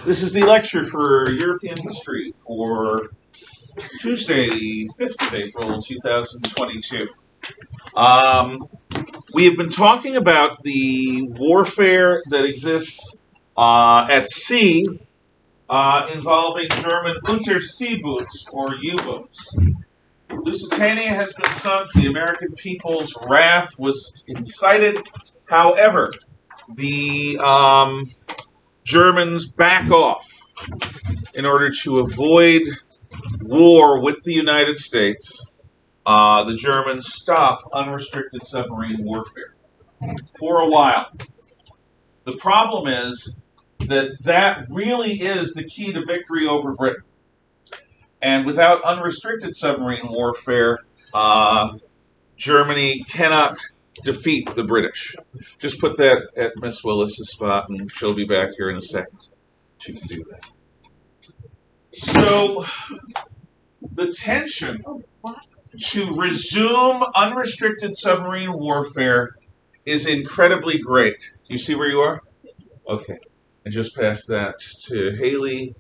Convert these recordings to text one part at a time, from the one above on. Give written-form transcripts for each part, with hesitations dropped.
This is the lecture for European history for Tuesday, 5th of April, 2022. We have been talking about the warfare that exists at sea involving German Unterseeboots or U-boats. Lusitania has been sunk. The American people's wrath was incited. However, the Germans back off in order to avoid war with the United States. The Germans stop unrestricted submarine warfare for a while. The problem is that really is the key to victory over Britain. And without unrestricted submarine warfare, Germany cannot defeat the British. Just put that at Miss Willis's spot, and she'll be back here in a second. She can do that. So, the tension to resume unrestricted submarine warfare is incredibly great. Do you see where you are? Okay. And just pass that to Haley.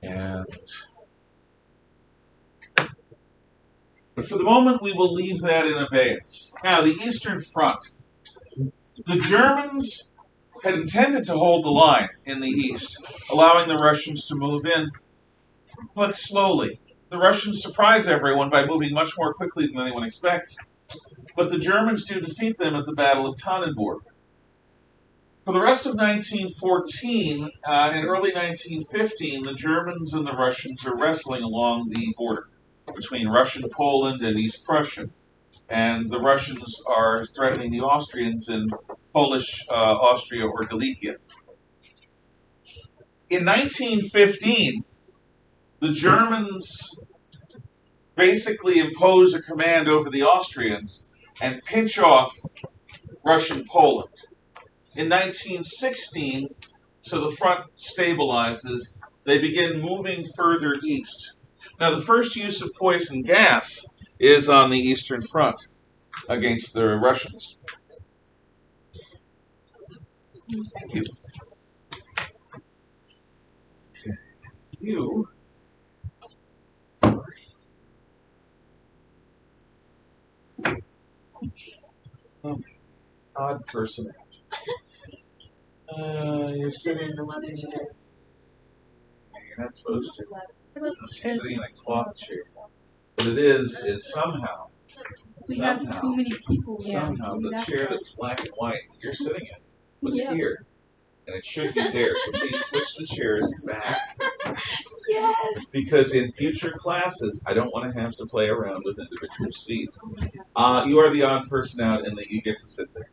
And... but for the moment, we will leave that in abeyance. Now, the Eastern Front. The Germans had intended to hold the line in the east, allowing the Russians to move in, but slowly. The Russians surprise everyone by moving much more quickly than anyone expects, but the Germans do defeat them at the Battle of Tannenberg. For the rest of 1914 and early 1915, the Germans and the Russians are wrestling along the border between Russian Poland and East Prussia. And the Russians are threatening the Austrians in Polish Austria or Galicia. In 1915, the Germans basically impose a command over the Austrians and pinch off Russian Poland. In 1916, so the front stabilizes, they begin moving further east. Now, the first use of poison gas is on the Eastern Front against the Russians. Thank you. Okay. You. Oh, odd person. You're sitting in the leather chair. You're not supposed to. She's sitting in a cloth chair. What it is somehow have too many people. Somehow the chair that's black and white you're sitting in was here. And it should be there. So please switch the chairs back. Yes. Because in future classes, I don't want to have to play around with individual seats. You are the odd person out and that you get to sit there.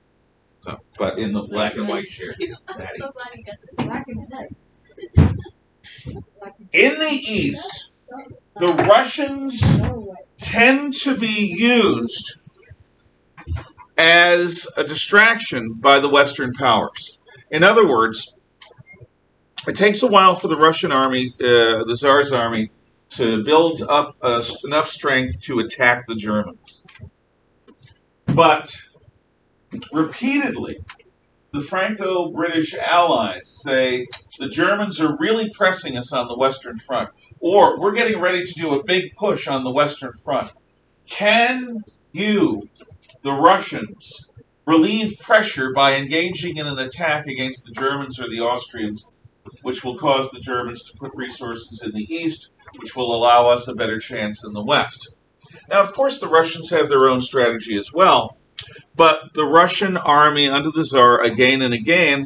So, but in the black and white chair. I'm so glad you got the black and white. In the East, the Russians tend to be used as a distraction by the Western powers. In other words, it takes a while for the Russian army, the Tsar's army, to build up enough strength to attack the Germans. But repeatedly, the Franco-British allies say the Germans are really pressing us on the Western Front, or we're getting ready to do a big push on the Western Front. Can you, the Russians, relieve pressure by engaging in an attack against the Germans or the Austrians, which will cause the Germans to put resources in the East, which will allow us a better chance in the West? Now, of course, the Russians have their own strategy as well. But the Russian army under the Tsar, again and again,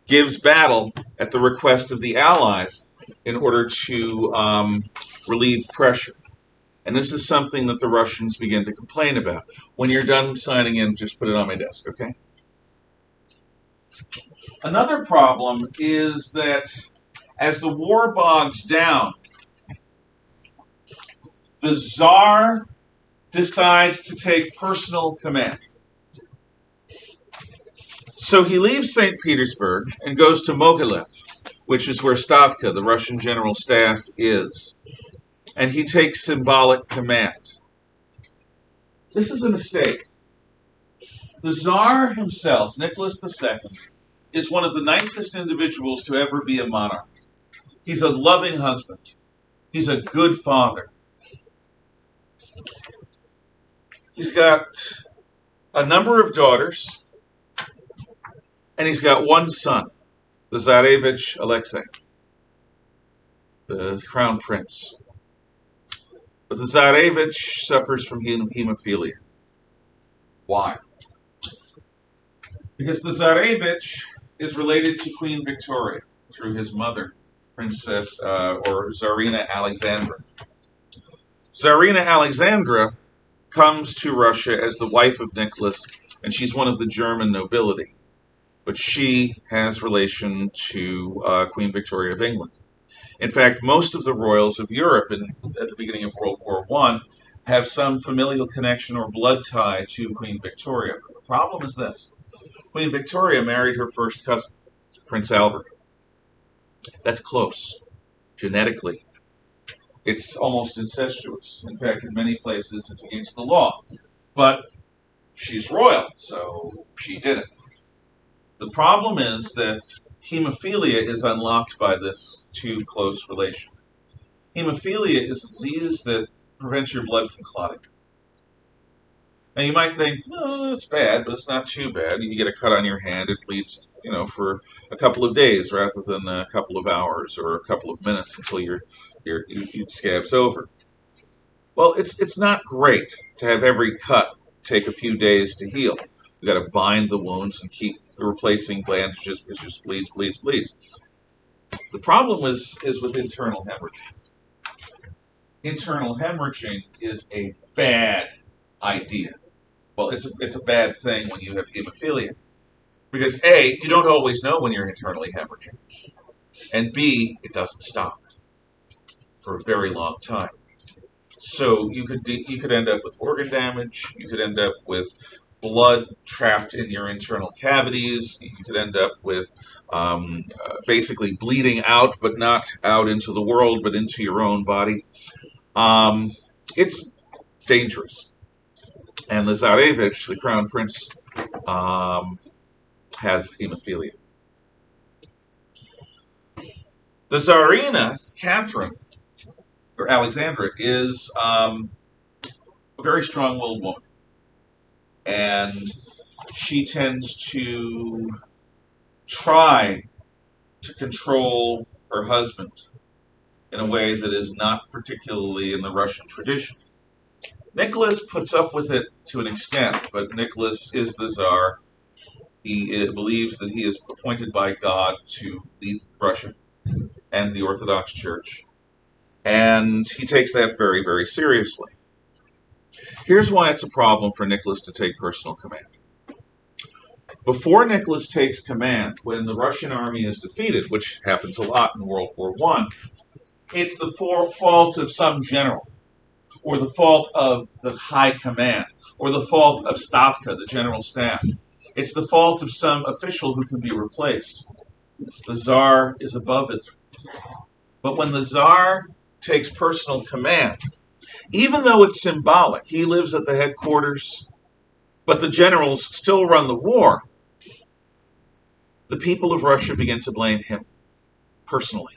gives battle at the request of the Allies in order to relieve pressure. And this is something that the Russians begin to complain about. When you're done signing in, just put it on my desk, okay? Another problem is that as the war bogs down, the Tsar decides to take personal command. So he leaves St. Petersburg and goes to Mogilev, which is where STAVKA, the Russian General Staff, is. And he takes symbolic command. This is a mistake. The Tsar himself, Nicholas II, is one of the nicest individuals to ever be a monarch. He's a loving husband. He's a good father. He's got a number of daughters, and he's got one son, the Tsarevich Alexi, the crown prince. But the Tsarevich suffers from hemophilia. Why? Because the Tsarevich is related to Queen Victoria through his mother, Princess or Tsarina Alexandra. Tsarina Alexandra comes to Russia as the wife of Nicholas, and she's one of the German nobility. But she has relation to Queen Victoria of England. In fact, most of the royals of Europe at the beginning of World War I have some familial connection or blood tie to Queen Victoria. But the problem is this. Queen Victoria married her first cousin, Prince Albert. That's close, genetically. It's almost incestuous. In fact, in many places, it's against the law. But she's royal, so she did it. The problem is that hemophilia is unlocked by this too close relation. Hemophilia is a disease that prevents your blood from clotting. Now you might think, oh, it's bad, but it's not too bad. You get a cut on your hand, it bleeds, for a couple of days rather than a couple of hours or a couple of minutes until your scab's over. Well, it's not great to have every cut take a few days to heal. You got to bind the wounds and keep replacing bandages because it just bleeds. The problem is with internal hemorrhaging. Internal hemorrhaging is a bad idea. Well, it's a bad thing when you have hemophilia. Because A, you don't always know when you're internally hemorrhaging. And B, it doesn't stop for a very long time. So you could end up with organ damage, you could end up with blood trapped in your internal cavities, you could end up with basically bleeding out, but not out into the world, but into your own body. It's dangerous. And the Tsarevich, the crown prince, has hemophilia. The Tsarina, Catherine, or Alexandra, is a very strong-willed woman. And she tends to try to control her husband in a way that is not particularly in the Russian tradition. Nicholas puts up with it to an extent, but Nicholas is the Tsar. He believes that he is appointed by God to lead Russia and the Orthodox Church. And he takes that very, very seriously. Here's why it's a problem for Nicholas to take personal command. Before Nicholas takes command, when the Russian army is defeated, which happens a lot in World War I, it's the fault of some general, or the fault of the high command, or the fault of STAVKA, the general staff. It's the fault of some official who can be replaced. The Tsar is above it. But when the Tsar takes personal command, even though it's symbolic, he lives at the headquarters, but the generals still run the war, the people of Russia begin to blame him personally.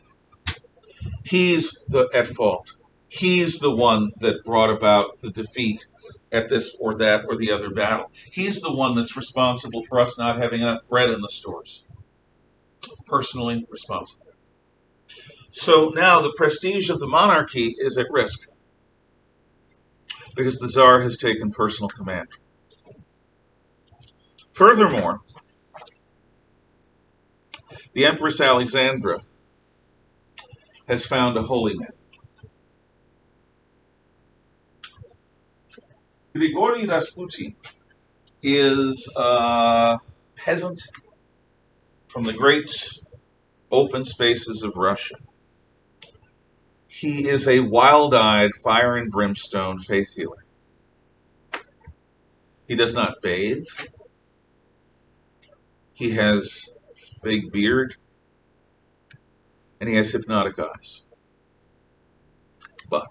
He's at fault. He's the one that brought about the defeat at this or that or the other battle. He's the one that's responsible for us not having enough bread in the stores. Personally responsible. So now the prestige of the monarchy is at risk because the Tsar has taken personal command. Furthermore, the Empress Alexandra has found a holy man. Grigori Rasputin is a peasant from the great open spaces of Russia. He is a wild-eyed, fire and brimstone faith healer. He does not bathe. He has a big beard. And he has hypnotic eyes. But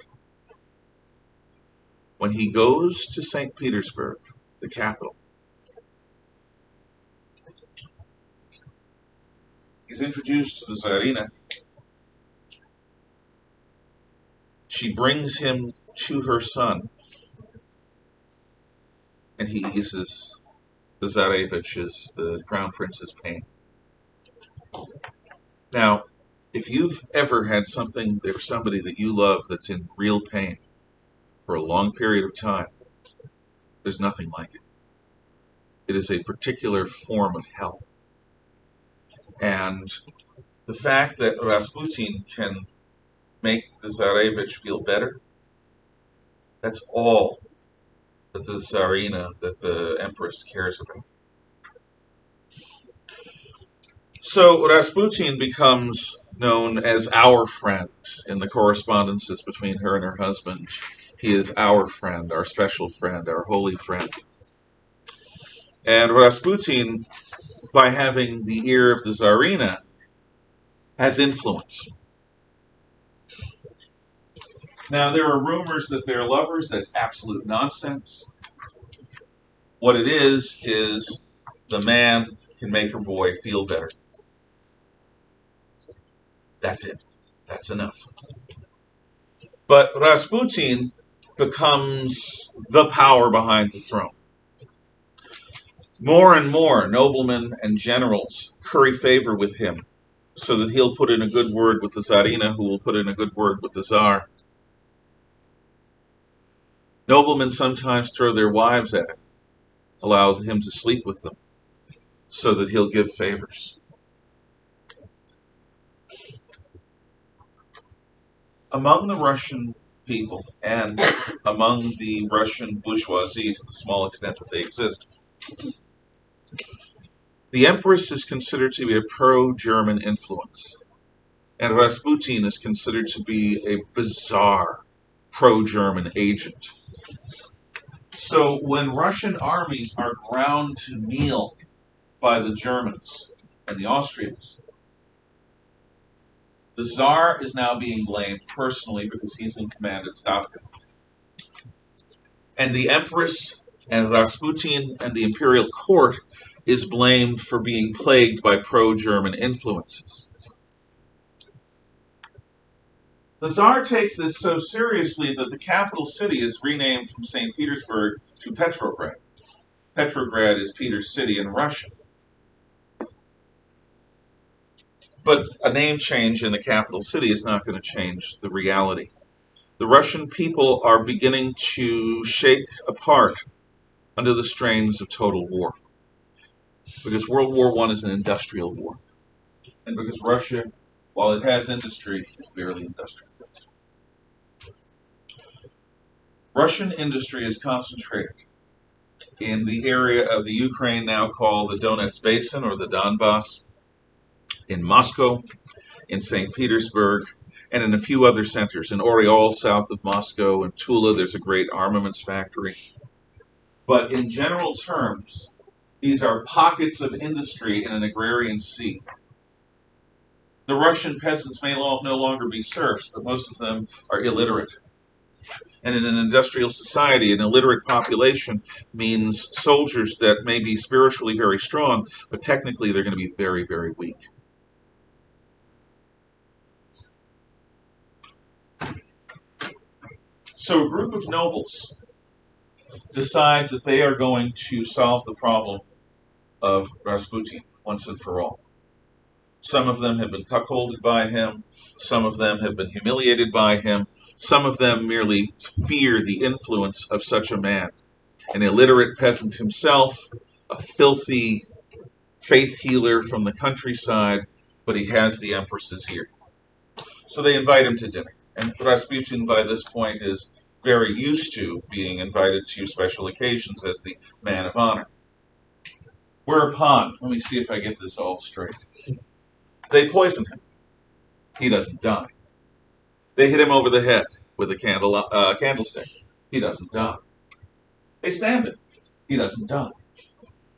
when he goes to St. Petersburg, the capital, he's introduced to the Tsarina. She brings him to her son, and he eases the Tsarevich's, the crown prince's pain. Now, if you've ever had something or somebody that you love that's in real pain for a long period of time, there's nothing like it. It is a particular form of hell. And the fact that Rasputin can make the Tsarevich feel better, that's all that the Tsarina, that the Empress cares about. So Rasputin becomes known as our friend in the correspondences between her and her husband. He is our friend, our special friend, our holy friend. And Rasputin, by having the ear of the Tsarina, has influence. Now, there are rumors that they're lovers. That's absolute nonsense. What it is the man can make her boy feel better. That's it. That's enough. But Rasputin becomes the power behind the throne. More and more noblemen and generals curry favor with him so that he'll put in a good word with the Tsarina, who will put in a good word with the Tsar. Noblemen sometimes throw their wives at him, allow him to sleep with them, so that he'll give favors. Among the Russian people and among the Russian bourgeoisie, to the small extent that they exist, the Empress is considered to be a pro-German influence, and Rasputin is considered to be a bizarre pro-German agent. So when Russian armies are ground to meal by the Germans and the Austrians, the Tsar is now being blamed personally because he's in command at STAVKA. And the Empress and Rasputin and the imperial court is blamed for being plagued by pro-German influences. The Tsar takes this so seriously that the capital city is renamed from St. Petersburg to Petrograd. Petrograd is Peter's city in Russian. But a name change in the capital city is not going to change the reality. The Russian people are beginning to shake apart under the strains of total war. Because World War I is an industrial war. And because Russia, while it has industry, is barely industrial. Russian industry is concentrated in the area of the Ukraine now called the Donetsk Basin or the Donbass, in Moscow, in St. Petersburg, and in a few other centers. In Oriol, south of Moscow, in Tula, there's a great armaments factory. But in general terms, these are pockets of industry in an agrarian sea. The Russian peasants may no longer be serfs, but most of them are illiterate. And in an industrial society, an illiterate population means soldiers that may be spiritually very strong, but technically they're going to be very, very weak. So a group of nobles decide that they are going to solve the problem of Rasputin once and for all. Some of them have been cuckolded by him. Some of them have been humiliated by him. Some of them merely fear the influence of such a man. An illiterate peasant himself, a filthy faith healer from the countryside, but he has the Empress's ear. So they invite him to dinner. And Rasputin, by this point, is very used to being invited to special occasions as the man of honor. Whereupon, let me see if I get this all straight. They poison him. He doesn't die. They hit him over the head with a candlestick. He doesn't die. They stab him. He doesn't die.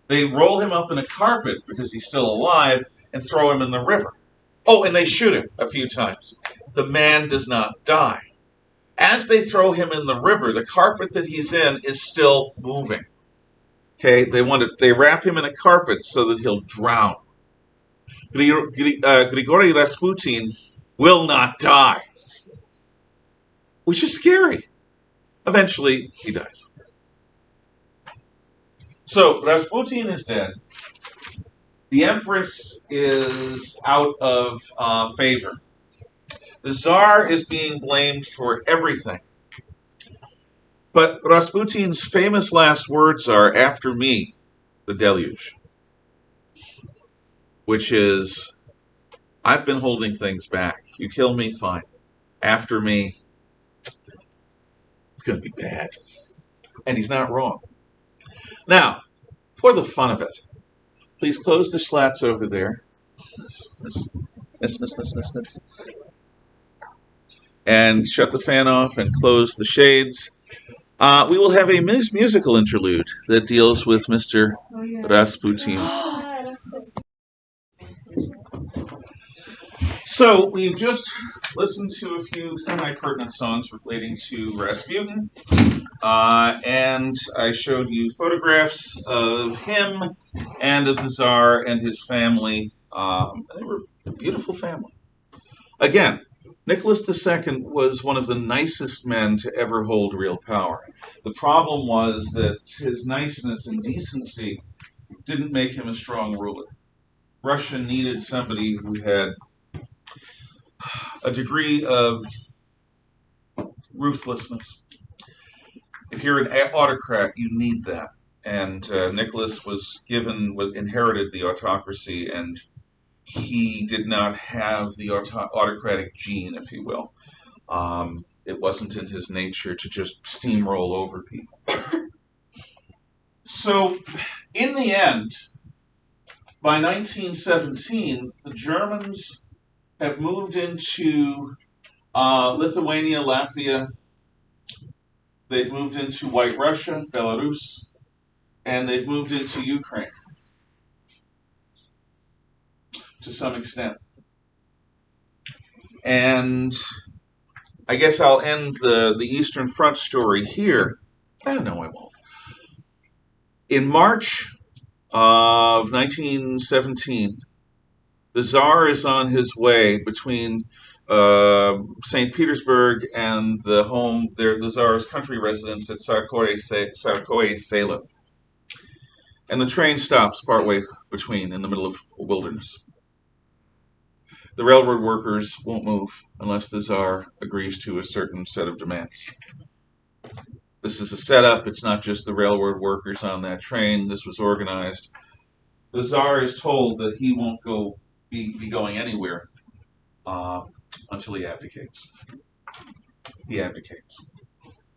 They roll him up in a carpet because he's still alive and throw him in the river. Oh, and they shoot him a few times. The man does not die. As they throw him in the river, the carpet that he's in is still moving. Okay, they wrap him in a carpet so that he'll drown. Grigori Rasputin will not die, which is scary. Eventually, he dies. So Rasputin is dead. The Empress is out of favor. The Tsar is being blamed for everything. But Rasputin's famous last words are, "After me, the deluge," which is, I've been holding things back. You kill me, fine. After me, it's going to be bad. And he's not wrong. Now, for the fun of it, please close the slats over there. Miss. And shut the fan off and close the shades. We will have a musical interlude that deals with Mr. Rasputin. So we've just listened to a few semi-pertinent songs relating to Rasputin, and I showed you photographs of him and of the Tsar and his family. They were a beautiful family. Again, Nicholas II was one of the nicest men to ever hold real power. The problem was that his niceness and decency didn't make him a strong ruler. Russia needed somebody who had a degree of ruthlessness. If you're an autocrat, you need that. And Nicholas inherited the autocracy, and he did not have the autocratic gene, if you will. It wasn't in his nature to just steamroll over people. So, in the end, by 1917, the Germans have moved into Lithuania, Latvia. They've moved into White Russia, Belarus, and they've moved into Ukraine to some extent. And I guess I'll end the Eastern Front story here. No, I won't. In March of 1917, the Tsar is on his way between St. Petersburg and the Tsar's country residence at Tsarskoye Selo. And the train stops partway between, in the middle of a wilderness. The railroad workers won't move unless the Tsar agrees to a certain set of demands. This is a setup. It's not just the railroad workers on that train. This was organized. The Tsar is told that he won't be going anywhere until he abdicates. He abdicates.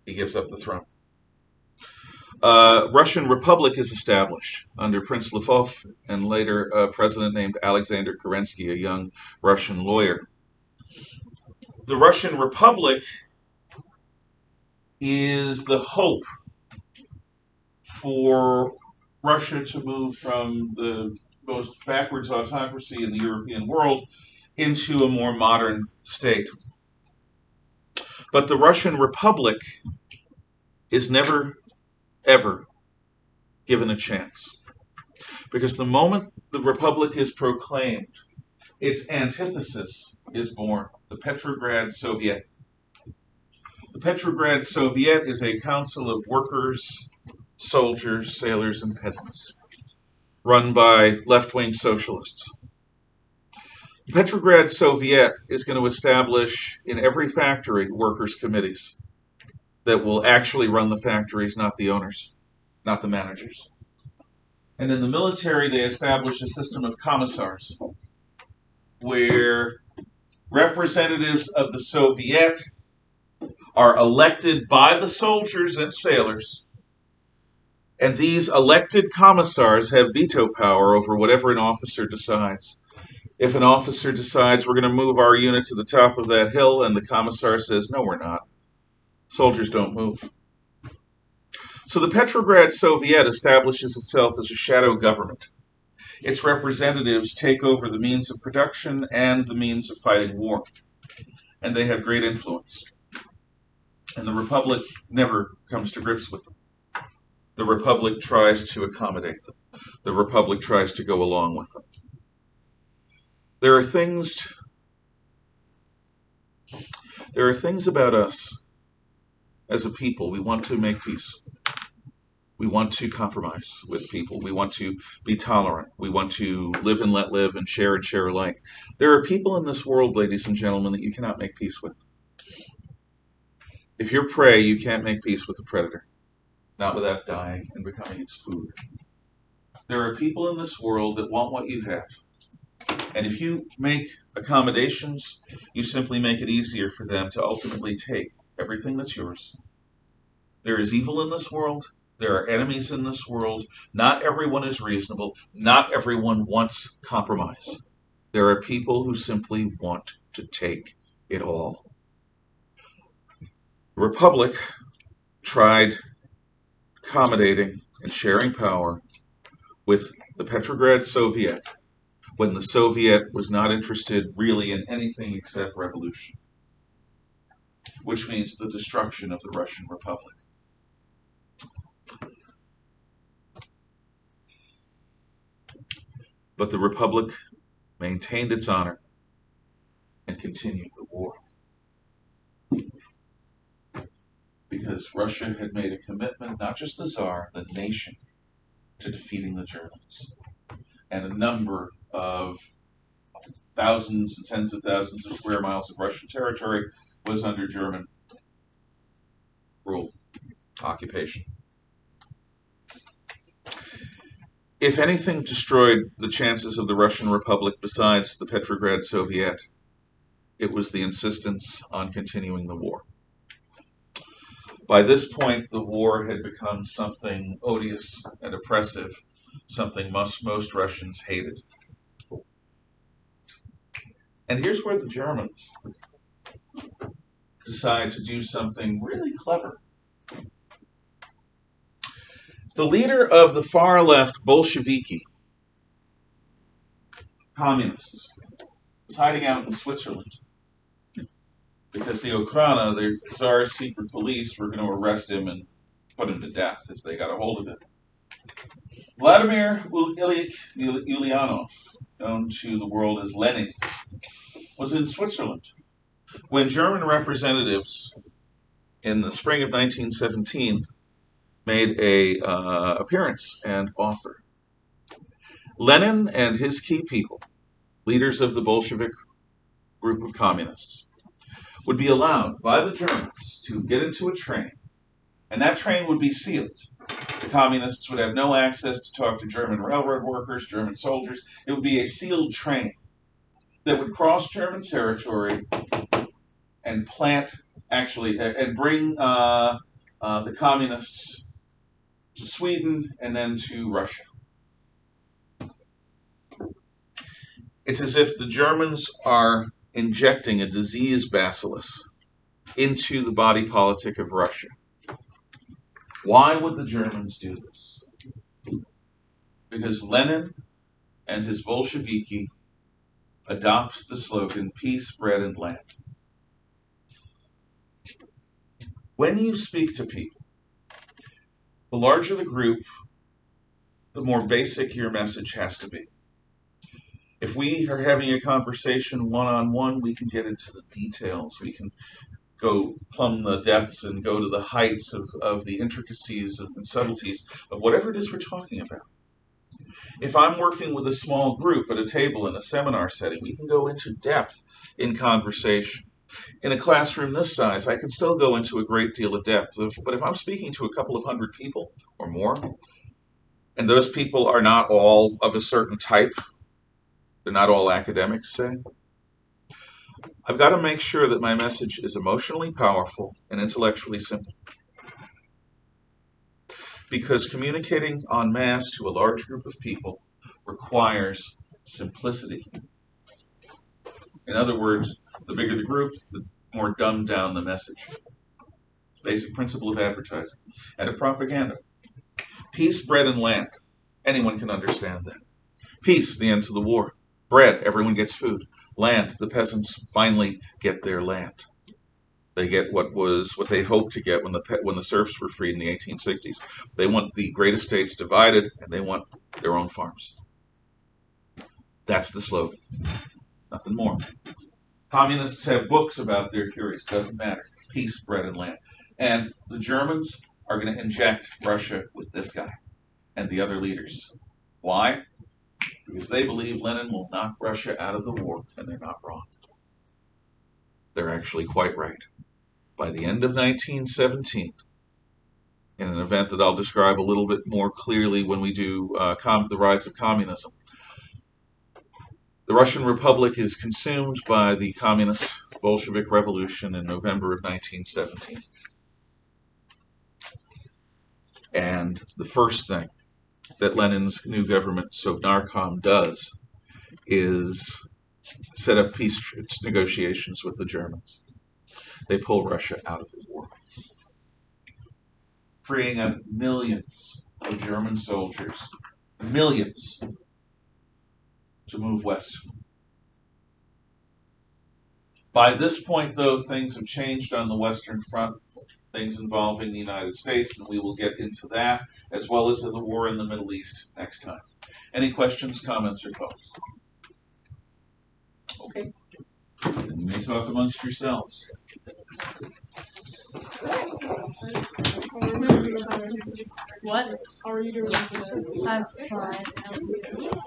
He gives up the throne. Russian Republic is established under Prince Lvov and later a president named Alexander Kerensky, a young Russian lawyer. The Russian Republic is the hope for Russia to move from the most backwards autocracy in the European world into a more modern state. But the Russian Republic is never, ever given a chance. Because the moment the Republic is proclaimed, its antithesis is born, the Petrograd Soviet. The Petrograd Soviet is a council of workers, soldiers, sailors, and peasants, run by left-wing socialists. The Petrograd Soviet is going to establish in every factory workers' committees that will actually run the factories, not the owners, not the managers. And in the military, they establish a system of commissars, where representatives of the Soviet are elected by the soldiers and sailors, and these elected commissars have veto power over whatever an officer decides. If an officer decides we're going to move our unit to the top of that hill, and the commissar says, no, we're not, soldiers don't move. So the Petrograd Soviet establishes itself as a shadow government. Its representatives take over the means of production and the means of fighting war, and they have great influence. And the Republic never comes to grips with them. The Republic tries to accommodate them. The Republic tries to go along with them. There are things about us as a people. We want to make peace. We want to compromise with people. We want to be tolerant. We want to live and let live and share alike. There are people in this world, ladies and gentlemen, that you cannot make peace with. If you're prey, you can't make peace with a predator, not without dying and becoming its food. There are people in this world that want what you have. And if you make accommodations, you simply make it easier for them to ultimately take everything that's yours. There is evil in this world. There are enemies in this world. Not everyone is reasonable. Not everyone wants compromise. There are people who simply want to take it all. The Republic tried accommodating and sharing power with the Petrograd Soviet when the Soviet was not interested really in anything except revolution, which means the destruction of the Russian Republic. But the Republic maintained its honor and continued the war. Because Russia had made a commitment, not just the Tsar, the nation, to defeating the Germans. And a number of thousands and tens of thousands of square miles of Russian territory was under German rule, occupation. If anything destroyed the chances of the Russian Republic besides the Petrograd Soviet, it was the insistence on continuing the war. By this point, the war had become something odious and oppressive, something most Russians hated. And here's where the Germans decide to do something really clever. The leader of the far-left Bolsheviki communists was hiding out in Switzerland because the Okhrana, the Tsar's secret police, were going to arrest him and put him to death if they got a hold of him. Vladimir Ilyich Ulyanov, known to the world as Lenin, was in Switzerland when German representatives in the spring of 1917 made a appearance and offer. Lenin and his key people, leaders of the Bolshevik group of communists, would be allowed by the Germans to get into a train, and that train would be sealed. The communists would have no access to talk to German railroad workers, German soldiers. It would be a sealed train that would cross German territory and bring the communists to Sweden and then to Russia. It's as if the Germans are injecting a disease bacillus into the body politic of Russia. Why would the Germans do this? Because Lenin and his Bolsheviki adopt the slogan, peace, bread, and land. When you speak to people, the larger the group, the more basic your message has to be. If we are having a conversation one-on-one, we can get into the details. We can go plumb the depths and go to the heights of the intricacies and subtleties of whatever it is we're talking about. If I'm working with a small group at a table in a seminar setting, we can go into depth in conversation. In a classroom this size, I can still go into a great deal of depth. But if I'm speaking to a couple of hundred people or more, and those people are not all of a certain type, they're not all academics, say, I've got to make sure that my message is emotionally powerful and intellectually simple. Because communicating en masse to a large group of people requires simplicity. In other words, the bigger the group, the more dumbed down the message. Basic principle of advertising and of propaganda. Peace, bread, and land. Anyone can understand that. Peace, the end to the war. Bread, everyone gets food. Land, the peasants finally get their land. They get what they hoped to get when the serfs were freed in the 1860s. They want the great estates divided, and they want their own farms. That's the slogan. Nothing more. Communists have books about their theories. Doesn't matter. Peace, bread, and land. And the Germans are going to inject Russia with this guy and the other leaders. Why? Because they believe Lenin will knock Russia out of the war, and they're not wrong. They're actually quite right. By the end of 1917, in an event that I'll describe a little bit more clearly when we do the rise of communism, the Russian Republic is consumed by the communist Bolshevik Revolution in November of 1917. And the first thing that Lenin's new government, Sovnarkom, does is set up peace negotiations with the Germans. They pull Russia out of the war, freeing up millions of German soldiers, millions, to move west. By this point, though, things have changed on the Western Front, things involving the United States, and we will get into that, as well as in the war in the Middle East next time. Any questions, comments, or thoughts? Okay. Then you may talk amongst yourselves. What? I'm fine.